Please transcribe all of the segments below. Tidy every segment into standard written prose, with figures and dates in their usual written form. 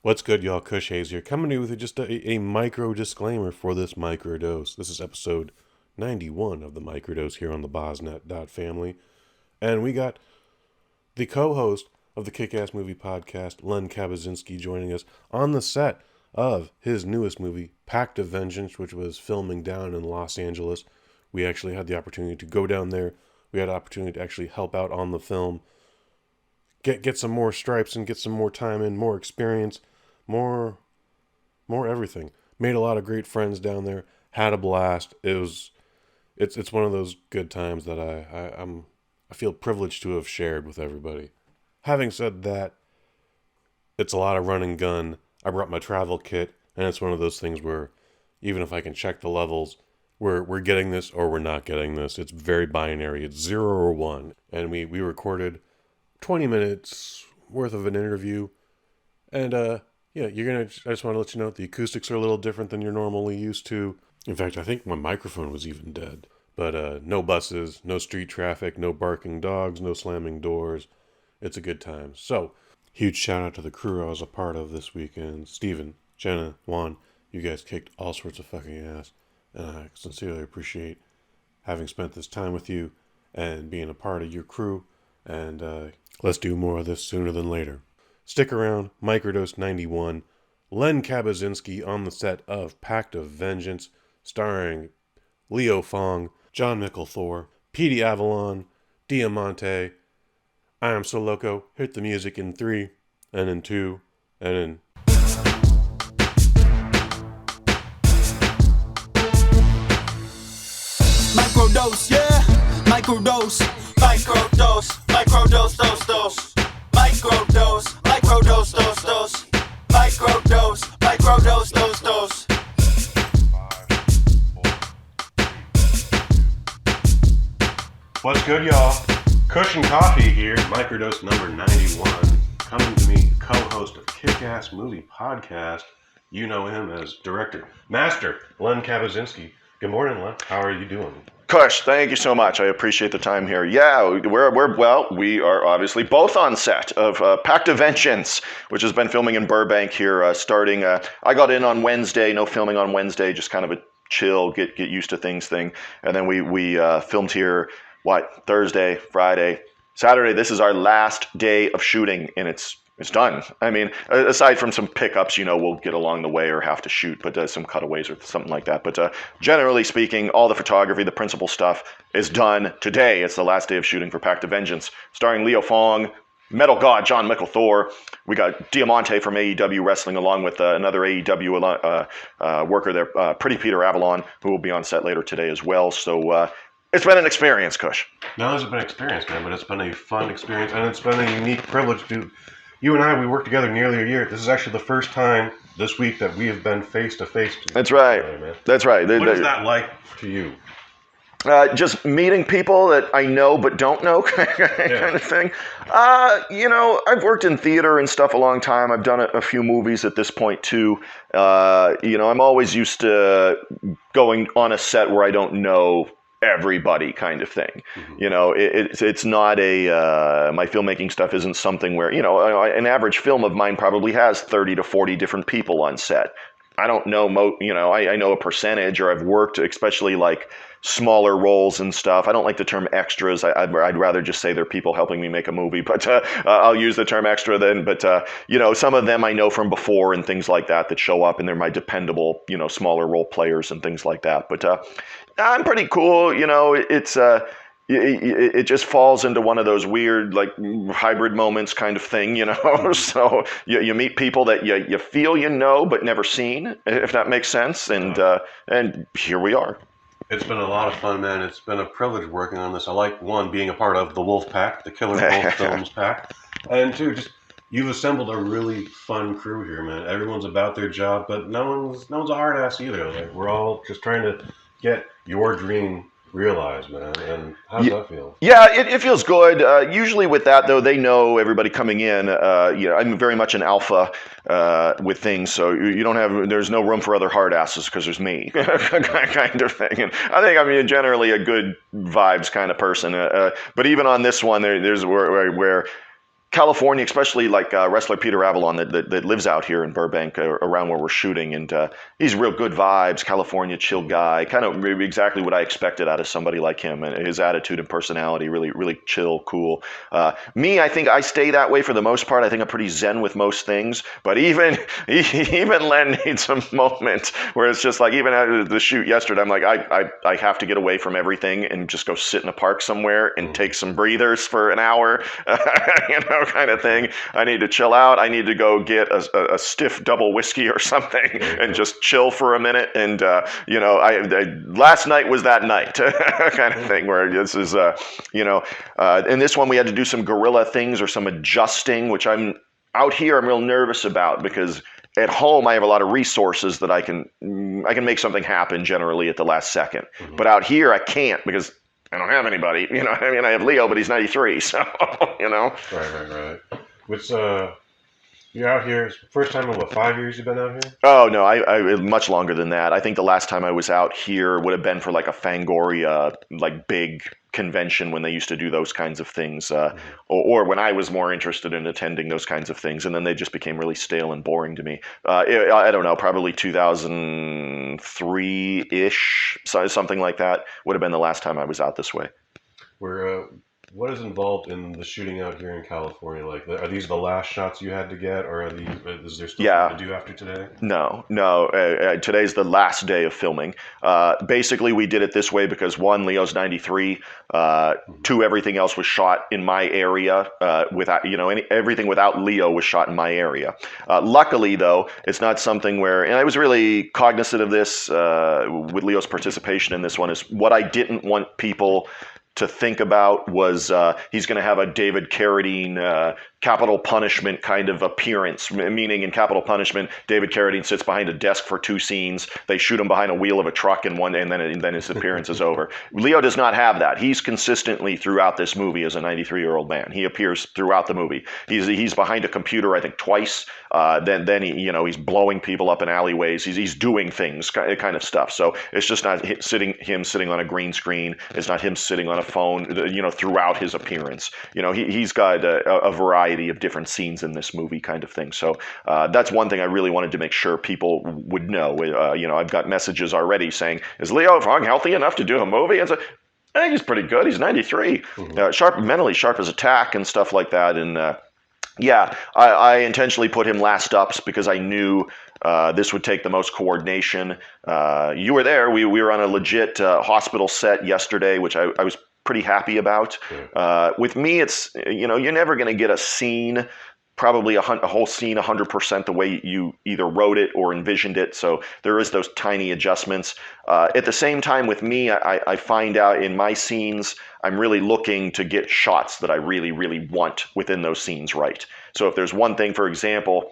What's good, y'all? Kush here, coming to you with just a micro disclaimer for this microdose. This is episode 91 of the microdose here on the BosNet family. And we got the co-host of the Kick-Ass Movie Podcast, Len Kabasinski, joining us on the set of his newest movie, Pact of Vengeance, which was filming down in Los Angeles. We actually had the opportunity to go down there. We had the opportunity to actually help out on the film, get some more stripes and get some more time in, more experience, more everything. Made a lot of great friends down there. Had a blast. It's one of those good times that I feel privileged to have shared with everybody. Having said that, it's a lot of run and gun. I brought my travel kit, and it's one of those things where even if I can check the levels, we're getting this or we're not getting this. It's very binary. It's 0 or 1. And we recorded 20 minutes worth of an interview. And yeah, I just want to let you know the acoustics are a little different than you're normally used to. In fact, I think my microphone was even dead. But no buses, no street traffic, no barking dogs, no slamming doors. It's a good time. So, huge shout out to the crew I was a part of this weekend. Steven, Jenna, Juan, you guys kicked all sorts of fucking ass. And I sincerely appreciate having spent this time with you and being a part of your crew. And let's do more of this sooner than later. Stick around, Microdose 91, Len Kabasinski on the set of Pact of Vengeance, starring Leo Fong, John Micklethor, Petey Avalon, Diamante. IAmSoLoco. Hit the music in 3, and in 2, and in... Microdose, yeah, microdose, microdose, microdose, dose. Microdose, microdose, dose. Microdose, microdose, dose. What's good, y'all? Kush And Kai HERE, Microdose number 91. Coming to me, co-host of Kick-Ass Movie Podcast. You know him as director, master, Len Kabasinski. Good morning, Len. How are you doing? Kush, thank you so much. I appreciate the time here. Yeah, we are obviously both on set of Pact of Vengeance, which has been filming in Burbank here, starting. I got in on Wednesday, no filming on Wednesday, just kind of a chill, get used to things thing, and then we filmed here. Thursday, Friday, Saturday. This is our last day of shooting, and it's done. I mean, aside from some pickups, we'll get along the way or have to shoot, but some cutaways or something like that. But generally speaking, all the photography, the principal stuff is done today. It's the last day of shooting for Pact of Vengeance, starring Leo Fong, Metal God John Micklethor. We got Diamante from AEW wrestling, along with another AEW worker there, Pretty Peter Avalon, who will be on set later today as well. So it's been an experience, Kush. No, it's been an experience, man, but it's been a fun experience, and it's been a unique privilege to... You and I, we worked together nearly a year. This is actually the first time this week that we have been face-to-face. That's right. That's right. What is that like to you? Just meeting people that I know but don't know kind of thing. I've worked in theater and stuff a long time. I've done a few movies at this point too. I'm always used to going on a set where I don't know everybody kind of thing. Mm-hmm. It's not my filmmaking stuff isn't something where, an average film of mine probably has 30 to 40 different people on set. I don't know, I know a percentage, or I've worked, especially like smaller roles and stuff. I don't like the term extras. I'd rather just say they're people helping me make a movie, but I'll use the term extra then. But, some of them I know from before and things like that show up, and they're my dependable, smaller role players and things like that. But I'm pretty cool. It's it just falls into one of those weird, like, hybrid moments kind of thing, So you meet people that you feel but never seen, if that makes sense. And here we are. It's been a lot of fun, man. It's been a privilege working on this. I like, one, being a part of the Wolf Pack, the Killer Wolf Films Pack, and two, just you've assembled a really fun crew here, man. Everyone's about their job, but no one's a hard ass either. Like, we're all just trying to get your dream realized, man. And how does that feel? Yeah, it feels good. Usually with that, though, they know everybody coming in. I'm very much an alpha with things, so there's no room for other hard asses because there's me, kind of thing. And I think I'm generally a good vibes kind of person. But even on this one, there's where California, especially like wrestler Peter Avalon that lives out here in Burbank around where we're shooting, and he's real good vibes, California chill guy, kind of exactly what I expected out of somebody like him, and his attitude and personality really chill, cool. Me, I think I stay that way for the most part. I think I'm pretty zen with most things, but even Len needs a moment where it's just like, even after the shoot yesterday, I'm like, I have to get away from everything and just go sit in a park somewhere and take some breathers for an hour. Kind of thing. I need to chill out. I need to go get a stiff double whiskey or something and just chill for a minute. And last night was that night kind of thing, where this is in this one we had to do some guerrilla things or some adjusting, which I'm out here I'm real nervous about, because at home I have a lot of resources that I can make something happen generally at the last second. But out here I can't, because I don't have anybody, I have Leo, but he's 93, so, Right. Which, you're out here, first time in, 5 years you've been out here? Oh, no, I much longer than that. I think the last time I was out here would have been for like a Fangoria, like big convention when they used to do those kinds of things, or when I was more interested in attending those kinds of things, and then they just became really stale and boring to me. I don't know, probably 2003-ish, something like that would have been the last time I was out this way. What is involved in the shooting out here in California? Like, are these the last shots you had to get, or is there still something to do after today? No. Today's the last day of filming. Basically, we did it this way because, one, Leo's 93. Two, everything else was shot in my area. Everything without Leo was shot in my area. Luckily, though, it's not something where, and I was really cognizant of this with Leo's participation in this one, is what I didn't want people to think about was he's going to have a David Carradine capital punishment kind of appearance, meaning in capital punishment, David Carradine sits behind a desk for 2 scenes. They shoot him behind a wheel of a truck and then his appearance is over. Leo does not have that. He's consistently throughout this movie as a 93-year-old man. He appears throughout the movie. He's behind a computer, I think, twice. Then he's blowing people up in alleyways. He's doing things, kind of stuff. So it's just not him sitting on a green screen. It's not him sitting on a phone, throughout his appearance. He's got a variety of different scenes in this movie, kind of thing. So that's one thing I really wanted to make sure people would know. I've got messages already saying, "Is Leo Fong healthy enough to do a movie?" And so, I think he's pretty good. He's 93, mentally sharp as a tack and stuff like that. And I intentionally put him last ups because I knew this would take the most coordination. You were there. We were on a legit hospital set yesterday, which I was pretty happy about. With me, it's, you're never going to get a scene, probably a whole scene 100% the way you either wrote it or envisioned it. So there is those tiny adjustments. At the same time, with me, I find out in my scenes, I'm really looking to get shots that I really, really want within those scenes right. So if there's one thing, for example,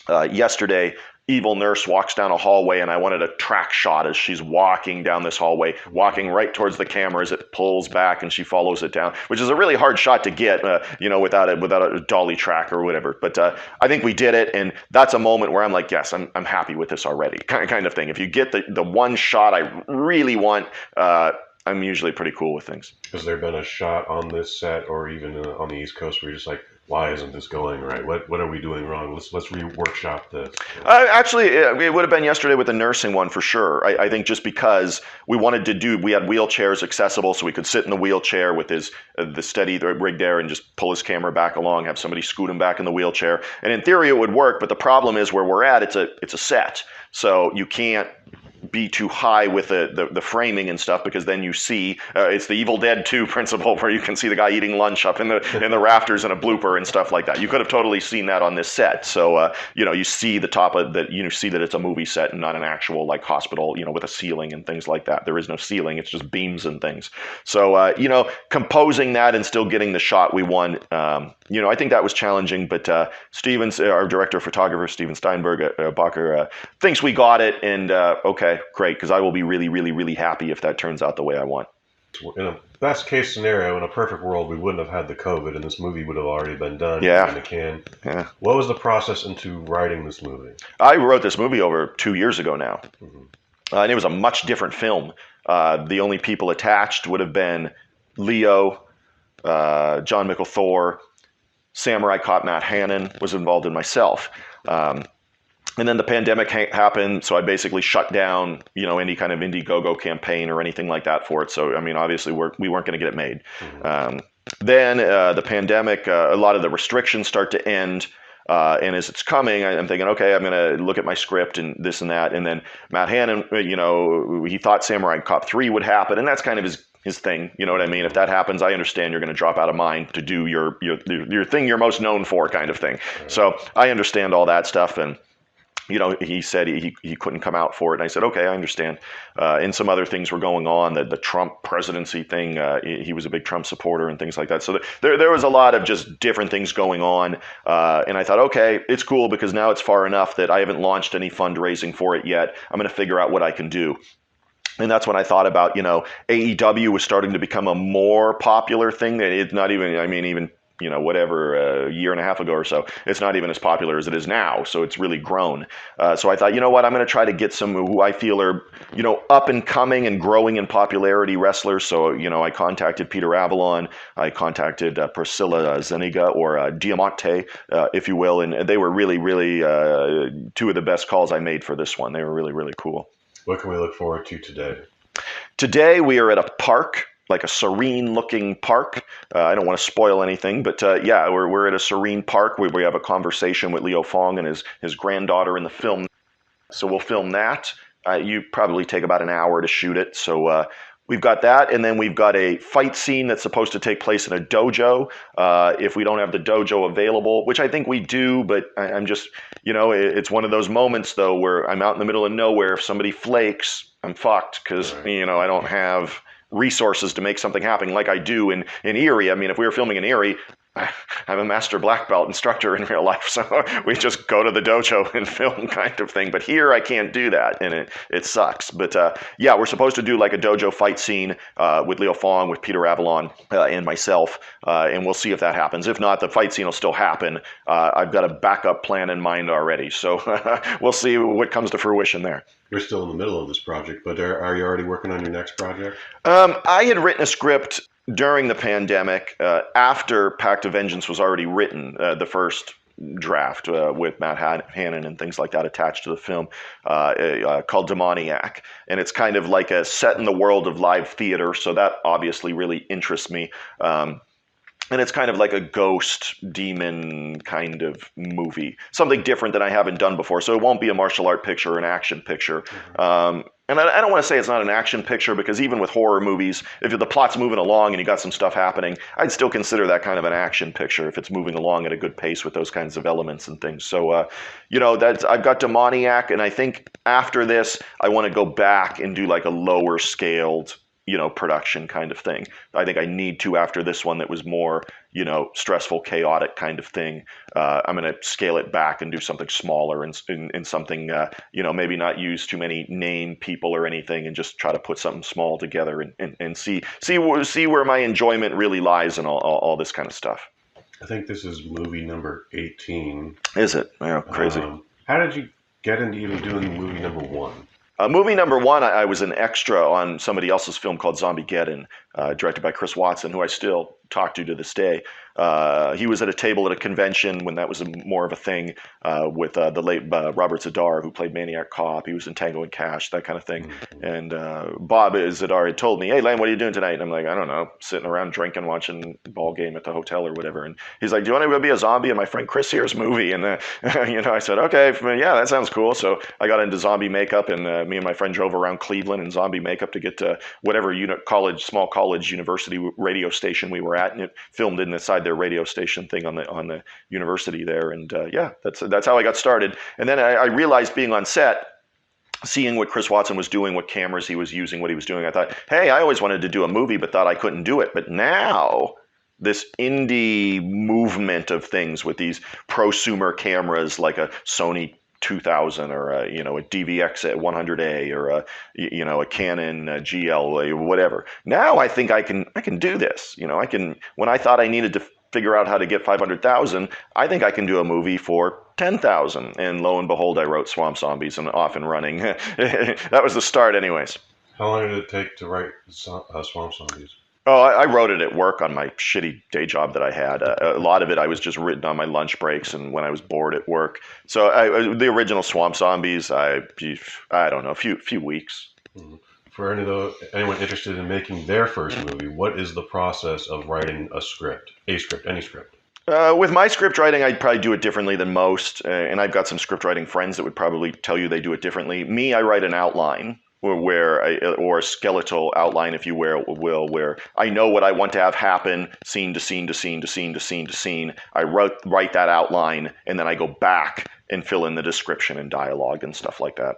yesterday, evil nurse walks down a hallway, and I wanted a track shot as she's walking down this hallway, walking right towards the camera as it pulls back and she follows it down, which is a really hard shot to get, without a dolly track or whatever. But I think we did it, and that's a moment where I'm like, yes, I'm happy with this already, kind of thing. If you get the one shot I really want, I'm usually pretty cool with things. Has there been a shot on this set or even on the East Coast where you're just like, why isn't this going right? What are we doing wrong? Let's workshop this. Actually, it would have been yesterday with the nursing one for sure. I think just because we had wheelchairs accessible, so we could sit in the wheelchair with the steady rig there and just pull his camera back along, have somebody scoot him back in the wheelchair. And in theory, it would work. But the problem is where we're at, it's a set, so you can't be too high with the framing and stuff, because then you see it's the Evil Dead 2 principle where you can see the guy eating lunch up in the rafters in a blooper and stuff like that. You could have totally seen that on this set. So you see the top of that, you see that it's a movie set and not an actual like hospital, with a ceiling and things like that. There is no ceiling, it's just beams and things. So composing that and still getting the shot we want, I think that was challenging. But Stevens, our director of photographer, Steven Steinberg Bacher, thinks we got it, and okay, great, because I will be really, really, really happy if that turns out the way I want. In a best case scenario, in a perfect world, we wouldn't have had the COVID, and this movie would have already been done in the can. Yeah. What was the process into writing this movie? I wrote this movie over 2 years ago now, and it was a much different film. The only people attached would have been Leo, John Michael Thor, Samurai Cop Matt Hannon was involved in myself. And then the pandemic happened, so I basically shut down, any kind of Indiegogo campaign or anything like that for it. So, I mean, obviously we weren't going to get it made. Then the pandemic, a lot of the restrictions start to end. And as it's coming, I'm thinking, okay, I'm going to look at my script and this and that. And then Matt Hannon, he thought Samurai Cop 3 would happen, and that's kind of his thing. You know what I mean? If that happens, I understand you're going to drop out of mine to do your thing you're most known for, kind of thing. Right. So I understand all that stuff. And he said he couldn't come out for it. And I said, okay, I understand. And some other things were going on, the Trump presidency thing. He was a big Trump supporter and things like that. So there was a lot of just different things going on. And I thought, okay, it's cool because now it's far enough that I haven't launched any fundraising for it yet. I'm going to figure out what I can do. And that's when I thought about, AEW was starting to become a more popular thing. It's not even, even a year and a half ago or so, it's not even as popular as it is now. So it's really grown. So I thought, you know what, I'm going to try to get some who I feel are, up and coming and growing in popularity wrestlers. So, I contacted Peter Avalon. I contacted Priscilla Zuniga, or Diamante, if you will. And they were really, really two of the best calls I made for this one. They were really, really cool. What can we look forward to today? Today we are at a park, like a serene-looking park. I don't want to spoil anything, but we're at a serene park where we have a conversation with Leo Fong and his granddaughter in the film. So we'll film that. You probably take about an hour to shoot it. So we've got that, and then we've got a fight scene that's supposed to take place in a dojo. If we don't have the dojo available, which I think we do, but I'm just, it's one of those moments, though, where I'm out in the middle of nowhere. If somebody flakes, I'm fucked because, I don't have resources to make something happen like I do in Erie. I mean, if we were filming in Erie, I'm a master black belt instructor in real life, so we just go to the dojo and film, kind of thing. But here I can't do that, and it sucks. But we're supposed to do like a dojo fight scene with Leo Fong, with Peter Avalon, and myself, and we'll see if that happens. If not, the fight scene will still happen. I've got a backup plan in mind already, so we'll see what comes to fruition there. You're still in the middle of this project, but are you already working on your next project? I had written a script during the pandemic, after Pact of Vengeance was already written, the first draft with Matt Hannon and things like that attached to the film, called Demoniac. And it's kind of like a set in the world of live theater, so that obviously really interests me. And it's kind of like a ghost demon kind of movie, something different than I haven't done before. So it won't be a martial art picture or an action picture. Mm-hmm. And I don't want to say it's not an action picture, because even with horror movies, if the plot's moving along and you got some stuff happening, I'd still consider that kind of an action picture if it's moving along at a good pace with those kinds of elements and things. So, I've got Demoniac, and I think after this, I want to go back and do like a lower scaled production kind of thing. I think I need to, after this one that was more, stressful, chaotic kind of thing. I'm going to scale it back and do something smaller and something, maybe not use too many name people or anything, and just try to put something small together and see where my enjoyment really lies in all this kind of stuff. I think this is movie number 18. Is it? Yeah, crazy. How did you get into even doing movie number 1? Movie number 1, I was an extra on somebody else's film called Zombiegeddon, directed by Chris Watson, who I still talk to this day. He was at a table at a convention when that was more of a thing, with the late Robert Zadar, who played Maniac Cop. He was in Tango and Cash, that kind of thing. Mm-hmm. And Bob Zadar had told me, "Hey, Len, what are you doing tonight?" And I'm like, "I don't know, sitting around drinking, watching the ball game at the hotel or whatever." And he's like, "Do you want to be a zombie in my friend Chris Here's movie?" And I said, "Okay, yeah, that sounds cool." So I got into zombie makeup, and me and my friend drove around Cleveland in zombie makeup to get to whatever small college university radio station we were at, and it filmed inside their radio station thing on the university there. And that's how I got started. And then I realized, being on set, seeing what Chris Watson was doing, what cameras he was using, what he was doing, I thought, hey, I always wanted to do a movie but thought I couldn't do it. But now this indie movement of things with these prosumer cameras like a Sony 2000 or a DVX at 100A or a Canon GL, whatever. Now I think I can do this. I can, when I thought I needed to figure out how to get 500,000, I think I can do a movie for 10,000. And lo and behold, I wrote Swamp Zombies and off and running. That was the start anyways. How long did it take to write Swamp Zombies? Oh, I wrote it at work on my shitty day job that I had. A lot of it I was just written on my lunch breaks and when I was bored at work. So the original Swamp Zombies, I don't know, a few weeks. For anyone interested in making their first movie, what is the process of writing a script, any script? With my script writing, I'd probably do it differently than most, and I've got some script writing friends that would probably tell you they do it differently. Me, I write an outline, or a skeletal outline, if you will, where I know what I want to have happen, scene to scene to scene to scene to scene to scene. I write that outline, and then I go back and fill in the description and dialogue and stuff like that.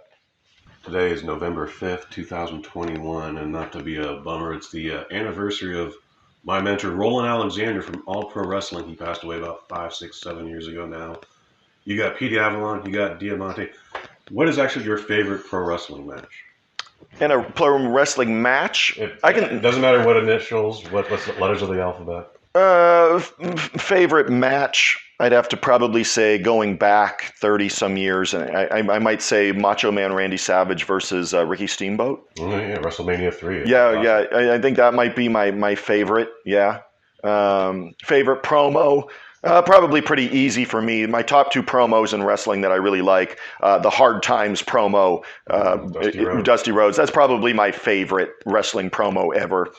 Today is November 5th, 2021, and not to be a bummer, it's the anniversary of my mentor, Roland Alexander from All Pro Wrestling. He passed away about 5, 6, 7 years ago now. You got Pete Avalon, you got Diamante. What is actually your favorite pro wrestling match? In a pro wrestling match, It doesn't matter what initials, what's the letters of the alphabet. Favorite match, I'd have to probably say going back 30 some years, and I might say Macho Man Randy Savage versus Ricky Steamboat. Oh, yeah, WrestleMania 3. Yeah, I think that might be my favorite. Yeah, favorite promo. Probably pretty easy for me. My top 2 promos in wrestling that I really like, the Hard Times promo, Dusty Rhodes. That's probably my favorite wrestling promo ever.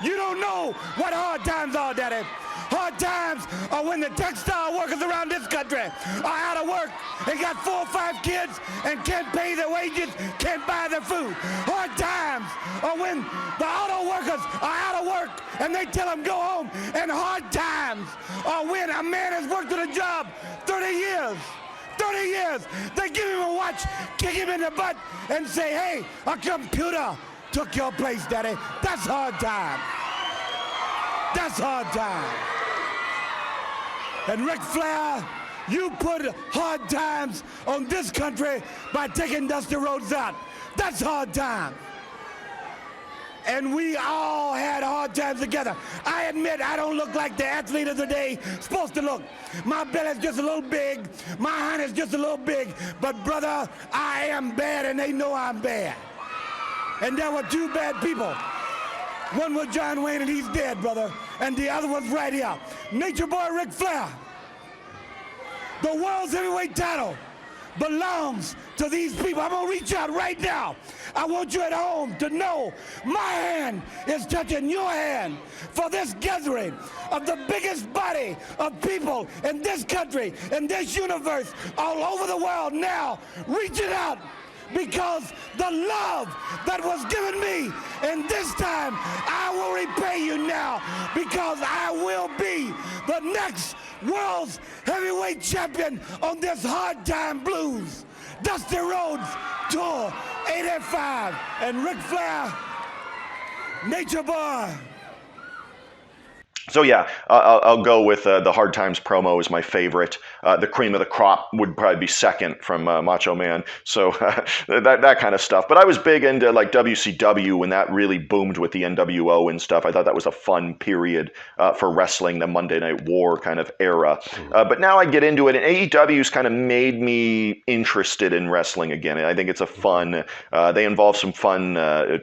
You don't know what hard times are, Daddy. Hard times are when the textile workers around this country are out of work and got 4 or 5 kids and can't pay their wages, can't buy their food. Hard times are when the auto workers are out of work and they tell them go home. And hard times are when a man has worked at a job 30 years. 30 years. They give him a watch, kick him in the butt, and say, hey, a computer took your place, Daddy. That's hard time. That's hard time. And Ric Flair, you put hard times on this country by taking Dusty Rhodes out. That's hard time. And we all had hard times together. I admit I don't look like the athlete of the day supposed to look. My belly's just a little big. My hind is just a little big. But brother, I am bad and they know I'm bad. And there were 2 bad people. One was John Wayne, and he's dead, brother. And the other one's right here. Nature Boy Ric Flair. The world's heavyweight title belongs to these people. I'm going to reach out right now. I want you at home to know my hand is touching your hand for this gathering of the biggest body of people in this country, in this universe, all over the world now. Reach it out. Because the love that was given me, and this time I will repay you now, because I will be the next world's heavyweight champion on this Hard Time Blues. Dusty Rhodes Tour 85, and Ric Flair, Nature Boy. So yeah, I'll go with the Hard Times promo is my favorite. The cream of the crop would probably be second from Macho Man. So that kind of stuff. But I was big into like WCW when that really boomed with the NWO and stuff. I thought that was a fun period for wrestling, the Monday Night War kind of era. But now I get into it, and AEW's kind of made me interested in wrestling again. And I think it's a fun. They involve some fun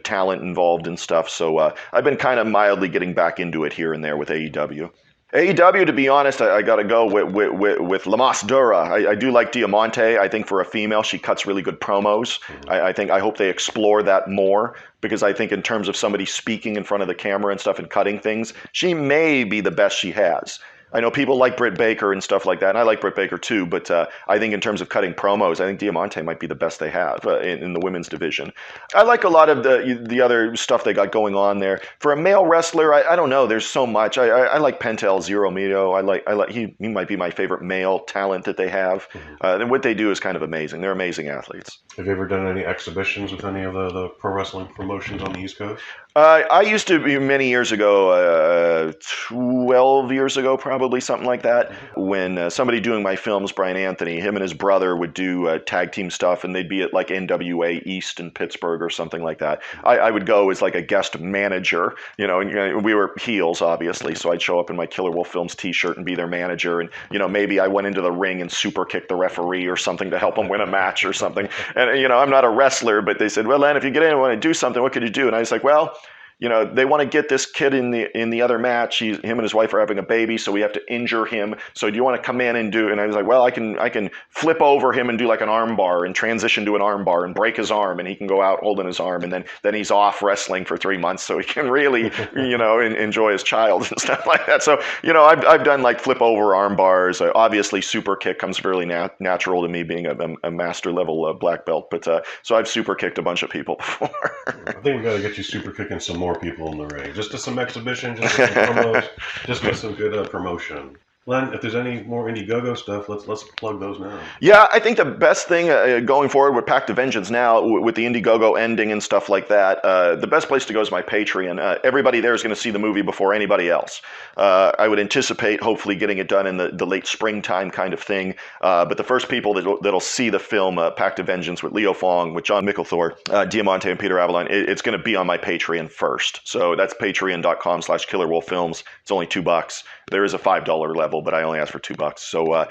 talent involved and stuff. So I've been kind of mildly getting back into it here and there with AEW. AEW, to be honest, I got to go with La Mas Dura. I do like Diamante. I think for a female, she cuts really good promos. I hope they explore that more, because I think in terms of somebody speaking in front of the camera and stuff and cutting things, she may be the best she has. I know people like Britt Baker and stuff like that, and I like Britt Baker too, but I think in terms of cutting promos, I think Diamante might be the best they have in the women's division. I like a lot of the other stuff they got going on there. For a male wrestler, I don't know, there's so much. I like Pentel Zero Mito. I like he might be my favorite male talent that they have. And what they do is kind of amazing. They're amazing athletes. Have you ever done any exhibitions with any of the pro wrestling promotions on the East Coast? I used to be many years ago, 12 years ago, probably something like that, when somebody doing my films, Brian Anthony, him and his brother would do tag team stuff, and they'd be at like NWA East in Pittsburgh or something like that. I would go as like a guest manager, and we were heels, obviously, so I'd show up in my Killer Wolf Films t-shirt and be their manager, and maybe I went into the ring and super kicked the referee or something to help them win a match or something. And I'm not a wrestler, but they said, well, Len, if you get in and want to do something, what could you do? And I was like, well, they want to get this kid in the other match. Him and his wife are having a baby, so we have to injure him. So do you want to come in and do? And I was like, well, I can flip over him and do like an arm bar and transition to an arm bar and break his arm, and he can go out holding his arm, and then he's off wrestling for 3 months, so he can really enjoy his child and stuff like that. So I've done like flip over arm bars. Obviously, super kick comes fairly natural to me, being a master level black belt. But so I've super kicked a bunch of people before. I think we got to get you super kicking some more people in the ring, just to some exhibition, just to some promos, just get some good promotion. Len, if there's any more Indiegogo stuff, let's plug those now. Yeah, I think the best thing going forward with Pact of Vengeance now, with the Indiegogo ending and stuff like that, the best place to go is my Patreon. Everybody there is going to see the movie before anybody else. I would anticipate hopefully getting it done in the late springtime kind of thing. But the first people that'll see the film Pact of Vengeance with Leo Fong, with John Micklethor, Diamante, and Peter Avalon, it's going to be on my Patreon first. So that's patreon.com/KillerWolfFilms. It's only $2. There is a $5 level, but I only ask for $2. So,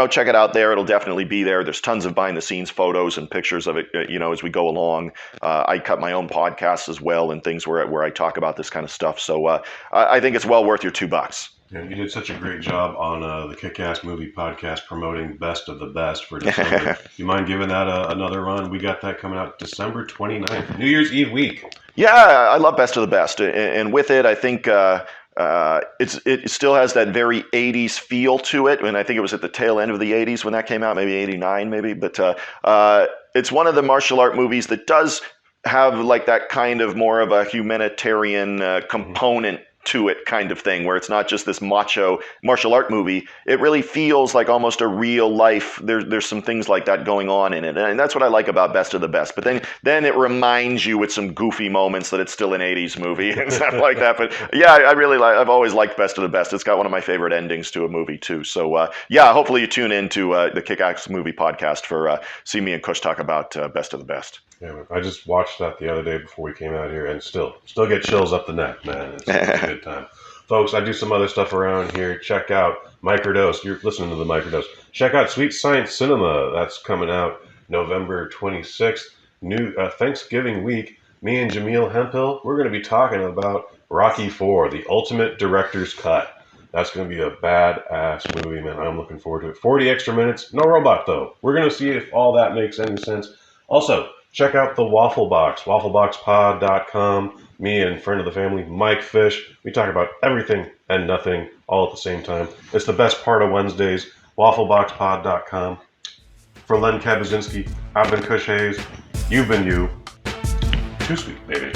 check it out there. It'll definitely be there. There's tons of behind the scenes photos and pictures of it, as we go along. I cut my own podcasts as well and things where I talk about this kind of stuff. So I think it's well worth your $2. Yeah, you did such a great job on the Kick-Ass Movie Podcast promoting Best of the Best for December. You mind giving that another run? We got that coming out December 29th, New Year's Eve week. Yeah, I love Best of the Best. And with it, I think it still has that very 80s feel to it, and I think it was at the tail end of the 80s when that came out, maybe 89 maybe, but it's one of the martial art movies that does have like that kind of more of a humanitarian component to it kind of thing, where it's not just this macho martial art movie. It really feels like almost a real life. There's some things like that going on in it, and that's what I like about Best of the Best. But then it reminds you with some goofy moments that it's still an 80s movie and stuff like that. But yeah, I've always liked Best of the Best. It's got one of my favorite endings to a movie too. So hopefully you tune into the Kick-Ass Movie Podcast for see me and Kush talk about Best of the Best. Yeah, I just watched that the other day before we came out here, and still get chills up the neck, man. It's a good time. Folks, I do some other stuff around here. Check out Microdose. You're listening to the Microdose. Check out Sweet Science Cinema. That's coming out November 26th. New Thanksgiving week. Me and Jameel Hemphill, we're going to be talking about Rocky IV, the Ultimate Director's Cut. That's going to be a badass movie, man. I'm looking forward to it. 40 extra minutes. No robot, though. We're going to see if all that makes any sense. Also, check out the Waffle Box, waffleboxpod.com. Me and friend of the family, Mike Fish. We talk about everything and nothing all at the same time. It's the best part of Wednesdays, waffleboxpod.com. For Len Kabasinski, I've been Kush Hayes. You've been you. Too sweet, baby.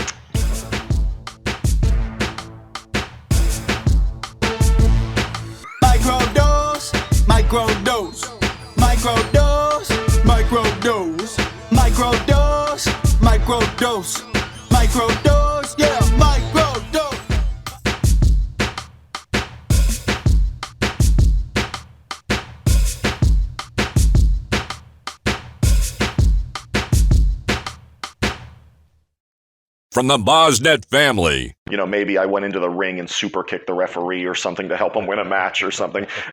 Microdose, microdose, microdose, microdose, microdose, microdose, microdose, yeah, microdose. From the BosNet family. Maybe I went into the ring and super kicked the referee or something to help him win a match or something.